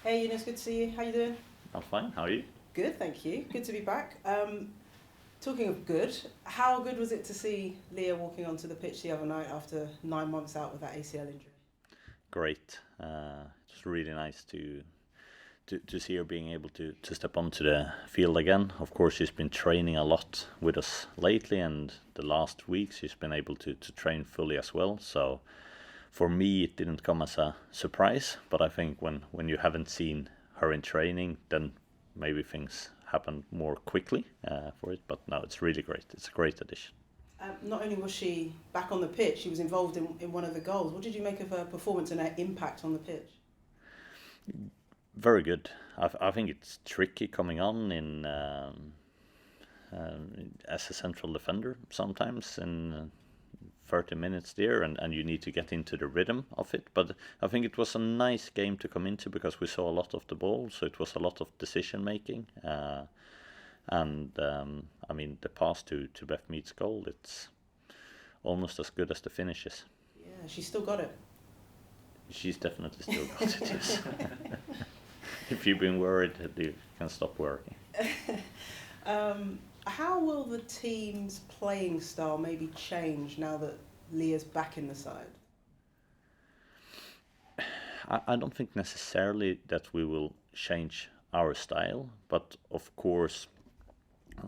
Hey Eunice, good to see you. How you doing? I'm fine. How are you? Good, thank you. Good to be back. Talking of good, how good was it to see Leah walking onto the pitch the other night after 9 months out with that ACL injury? Great. It's really nice to see her being able to step onto the field again. Of course, she's been training a lot with us lately, and the last weeks she's been able to train fully as well. So for me, it didn't come as a surprise, but I think when you haven't seen her in training, then maybe things happen more quickly for it. But no, it's really great. It's a great addition. Not only was she back on the pitch, she was involved in one of the goals. What did you make of her performance and her impact on the pitch? Very good. I think it's tricky coming on as a central defender sometimes in 30 minutes there, and you need to get into the rhythm of it. But I think it was a nice game to come into because we saw a lot of the ball, so it was a lot of decision making. I mean, the pass to Beth Mead's goal, it's almost as good as the finishes. Yeah, she still got it. She's definitely still got it, yes. If you've been worried, you can stop worrying. How will the team's playing style maybe change now that Leah's back in the side? I don't think necessarily that we will change our style, but of course,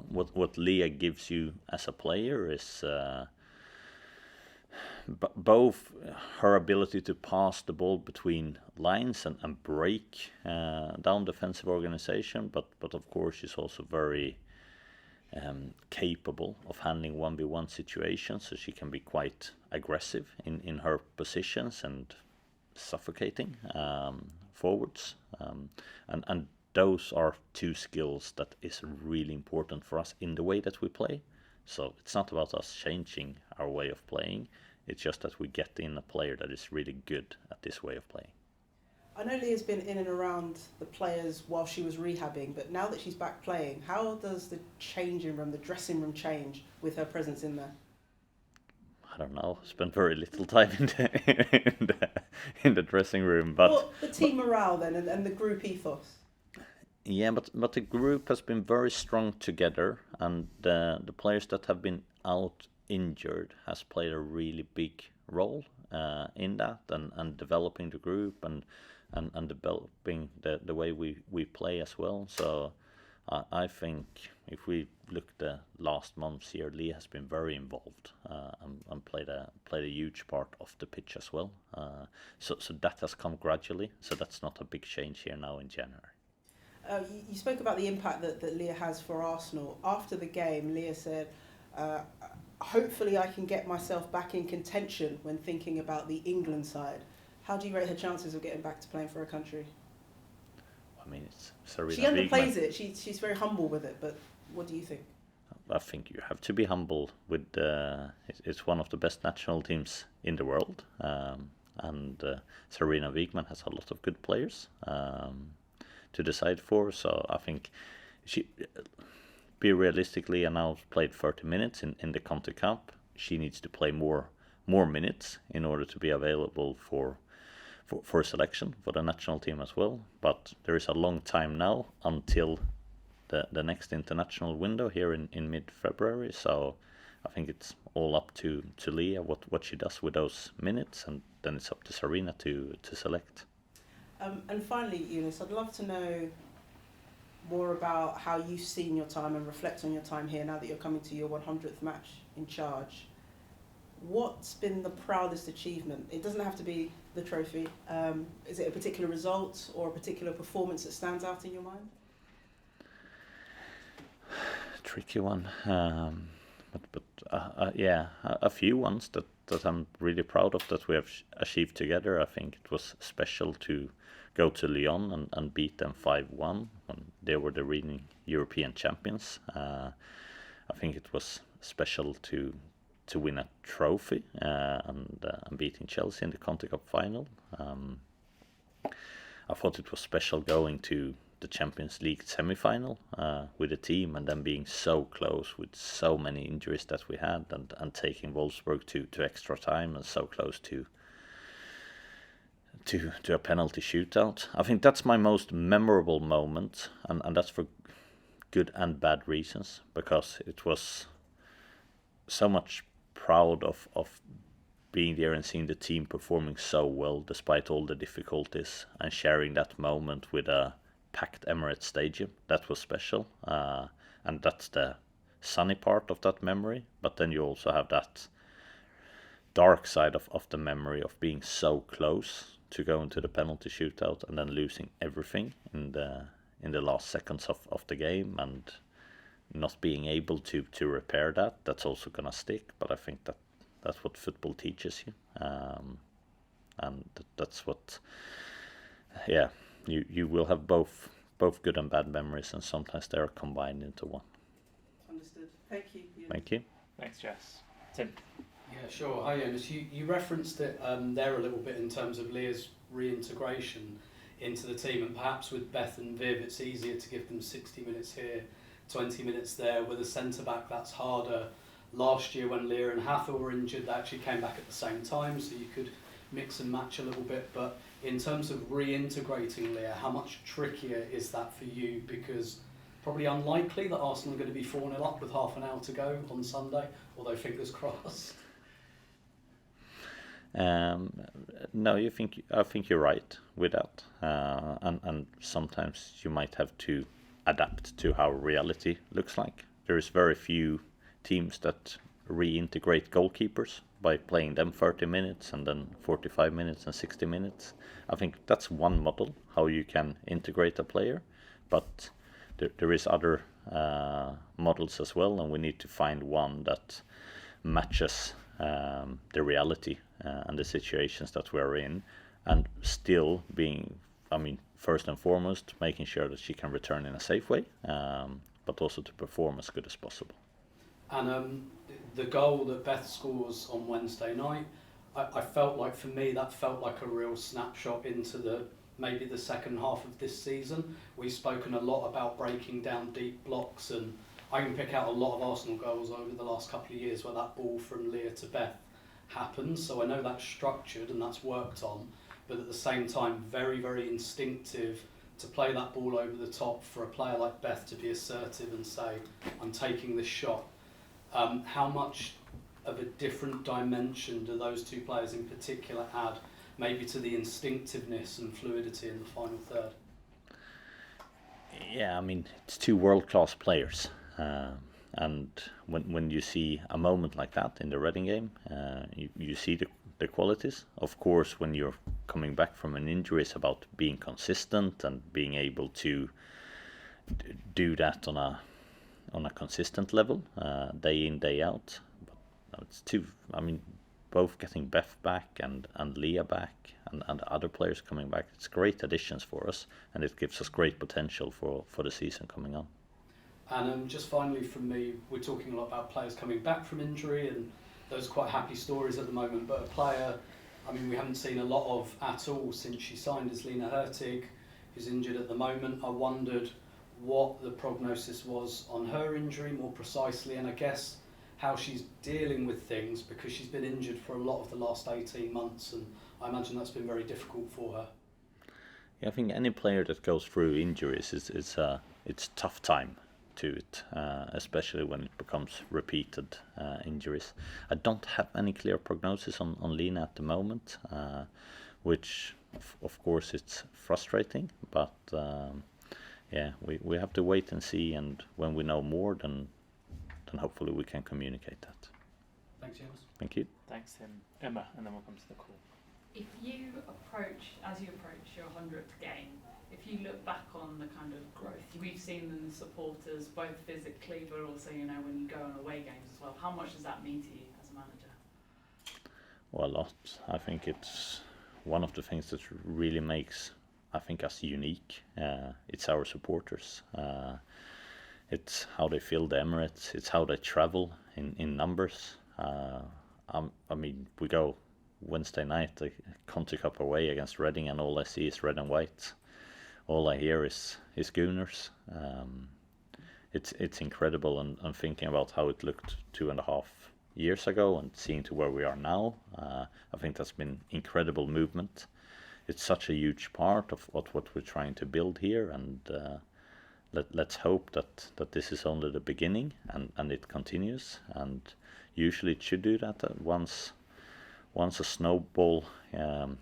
what Leah gives you as a player is both her ability to pass the ball between lines and break down defensive organization, but of course she's also very capable of handling 1v1 situations, so she can be quite aggressive in her positions and suffocating forwards. And those are two skills that is really important for us in the way that we play. So it's not about us changing our way of playing. It's just that we get in a player that is really good at this way of playing. I know Leah's been in and around the players while she was rehabbing, but now that she's back playing, how does the changing room, the dressing room change with her presence in there? I don't know. Spent very little time in the dressing room, but Well, the team morale then and the group ethos. yeah, but the group has been very strong together, and the players that have been out injured has played a really big role in that, and developing the group and developing the way we play as well. So I think if we look the last months here, Lee has been very involved and played a huge part of the pitch as well. So that has come gradually. So that's not a big change here now in January. You spoke about the impact that Leah has for Arsenal. After the game, Leah said, hopefully I can get myself back in contention when thinking about the England side. How do you rate her chances of getting back to playing for her country? I mean, it's Sarina She underplays Wiegman. it. She's very humble with it, but what do you think? I think you have to be humble with. It's one of the best national teams in the world, and Sarina Wiegman has a lot of good players to decide for. So I think she, be realistically, and now played 30 minutes in the Conti Cup. She needs to play more minutes in order to be available for selection for the national team as well. But there is a long time now until the next international window here in mid-February. So I think it's all up to Leah what she does with those minutes, and then it's up to Sarina to select. And finally, Eunice, I'd love to know more about how you've seen your time and reflect on your time here now that you're coming to your 100th match in charge. What's been the proudest achievement? It doesn't have to be the trophy. Is it a particular result or a particular performance that stands out in your mind? Tricky one, but yeah, a few ones that I'm really proud of that we have achieved together. I think it was special to go to Lyon and beat them 5-1 when they were the reigning European champions. I think it was special to win a trophy and beating Chelsea in the Conti Cup final. I thought it was special going to the Champions League semi-final with the team, and then being so close with so many injuries that we had, and taking Wolfsburg to extra time, and so close to to a penalty shootout. I think that's my most memorable moment, and that's for good and bad reasons, because it was so much proud of being there and seeing the team performing so well despite all the difficulties, and sharing that moment with a packed Emirates Stadium. That was special, and that's the sunny part of that memory. But then you also have that dark side of the memory of being so close to going to the penalty shootout and then losing everything in the last seconds of the game, and not being able to repair that. That's also gonna stick. But I think that's what football teaches you, and that's what, yeah, you will have both good and bad memories, and sometimes they are combined into one. Understood. Thank you. Thank you. Thanks, Jess. Tim. Yeah, sure. Hi, Jonas. You referenced it there a little bit in terms of Leah's reintegration into the team, and perhaps with Beth and Viv, it's easier to give them 60 minutes here, 20 minutes there. With a centre-back, that's harder. Last year when Leah and Hathor were injured, they actually came back at the same time, so you could mix and match a little bit. But in terms of reintegrating Leah, how much trickier is that for you? Because probably unlikely that Arsenal are going to be 4-0 up with half an hour to go on Sunday, although fingers crossed. No, I think you're right with that, and sometimes you might have to adapt to how reality looks like. There is very few teams that reintegrate goalkeepers by playing them 30 minutes and then 45 minutes and 60 minutes. I think that's one model how you can integrate a player, but there is other models as well, and we need to find one that matches the reality and the situations that we're in, and still being, first and foremost, making sure that she can return in a safe way, but also to perform as good as possible. And the goal that Beth scores on Wednesday night, I felt like, for me, that felt like a real snapshot into maybe the second half of this season. We've spoken a lot about breaking down deep blocks, and I can pick out a lot of Arsenal goals over the last couple of years where that ball from Leah to Beth happens. So I know that's structured and that's worked on, but at the same time, very, very instinctive to play that ball over the top, for a player like Beth to be assertive and say, I'm taking this shot. How much of a different dimension do those two players in particular add, maybe to the instinctiveness and fluidity in the final third? Yeah, it's two world-class players. And when you see a moment like that in the Reading game, you see the qualities. Of course, when you're coming back from an injury, it's about being consistent and being able to do that on a consistent level, day in, day out. But it's both getting Beth back and Leah back and other players coming back. It's great additions for us, and it gives us great potential for the season coming on. And just finally from me, we're talking a lot about players coming back from injury, and those are quite happy stories at the moment. But a player, we haven't seen a lot of at all since she signed, is Lena Hurtig, who's injured at the moment. I wondered what the prognosis was on her injury more precisely, and I guess how she's dealing with things, because she's been injured for a lot of the last 18 months, and I imagine that's been very difficult for her. Yeah, I think any player that goes through injuries it's a tough time to it, especially when it becomes repeated injuries. I don't have any clear prognosis on Lena at the moment, which of course it's frustrating, but we have to wait and see, and when we know more, then hopefully we can communicate that. Thanks, Jonas. Thank you. Thanks, Tim. Emma, and then we'll come to the call. If you approach your 100th game, if you look back on the kind of growth we've seen in the supporters, both physically but also, when you go on away games as well, how much does that mean to you as a manager? Well, a lot. I think it's one of the things that really makes, us unique. It's our supporters. It's how they fill the Emirates. It's how they travel in numbers. We go Wednesday night, the Conti Cup away against Reading, and all I see is red and white. All I hear is Gooners. It's incredible, and thinking about how it looked 2.5 years ago and seeing to where we are now, I think that's been incredible movement. it's such a huge part of what we're trying to build here, and let's hope that this is only the beginning and it continues. And usually it should do that. Once a snowball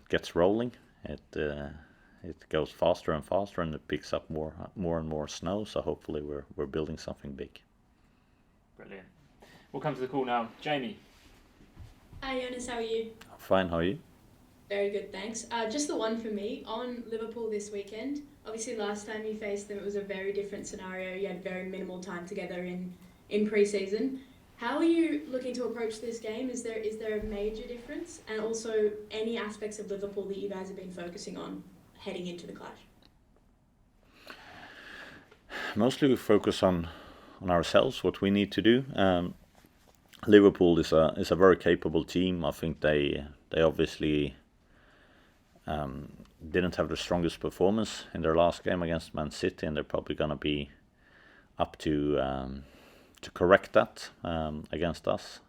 gets rolling, it goes faster and faster, and it picks up more and more snow. So hopefully we're building something big. Brilliant. We'll come to the call now. Jamie. Hi Jonas, how are you? Fine, how are you? Very good, thanks. Just the one for me, on Liverpool this weekend. Obviously last time you faced them it was a very different scenario. You had very minimal time together in pre-season. How are you looking to approach this game? Is there a major difference? And also any aspects of Liverpool that you guys have been focusing on heading into the clash? Mostly we focus on ourselves, what we need to do. Liverpool is a very capable team. I think they obviously didn't have the strongest performance in their last game against Man City, and they're probably going to be up to correct that against us.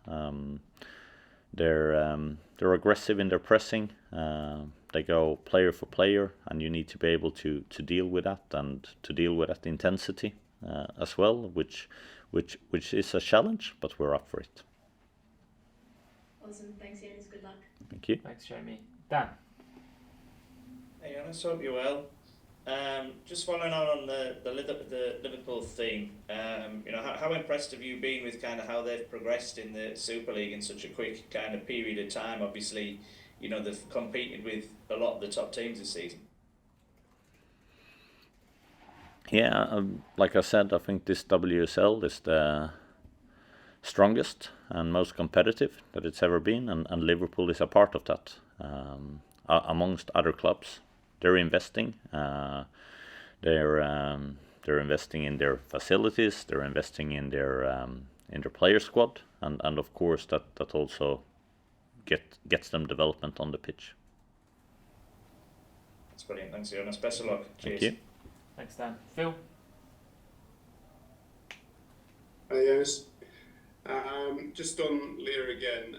They're aggressive in their pressing. They go player for player, and you need to be able to deal with that, and to deal with that intensity as well, which is a challenge, but we're up for it. Awesome, thanks Jonas, good luck. Thank you. Thanks, Jamie. Dan. Hey Jonas, hope you're well. Just following on the Liverpool theme, how impressed have you been with kind of how they've progressed in the Super League in such a quick kind of period of time? Obviously, they've competed with a lot of the top teams this season. Yeah, like I said, I think this WSL is the strongest and most competitive that it's ever been, and Liverpool is a part of that. Amongst other clubs, they're investing. They're investing in their facilities. They're investing in their player squad, and of course that also gets them development on the pitch. That's brilliant. Thanks, Jonas. Best of luck. Cheers. Thank you. Thanks, Dan. Phil. Hi Jonas. Just on Leah again,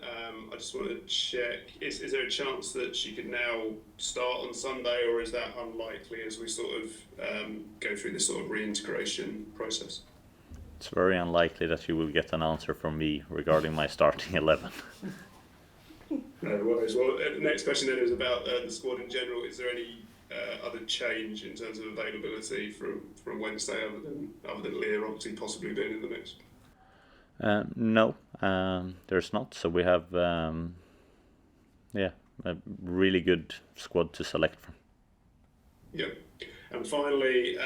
I just want to check, is there a chance that she could now start on Sunday, or is that unlikely as we sort of go through this sort of reintegration process? It's very unlikely that you will get an answer from me regarding my starting 11. No worries. Well, the next question then is about the squad in general. Is there any other change in terms of availability from Wednesday other than Leah obviously possibly being in the mix? No, there's not. So we have, a really good squad to select from. Yeah. And finally,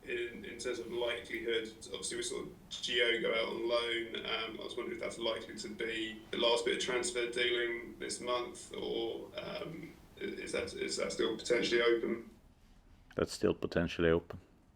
in terms of likelihood, obviously we saw Gio go out on loan. I was wondering if that's likely to be the last bit of transfer dealing this month, or is that still potentially open? That's still potentially open.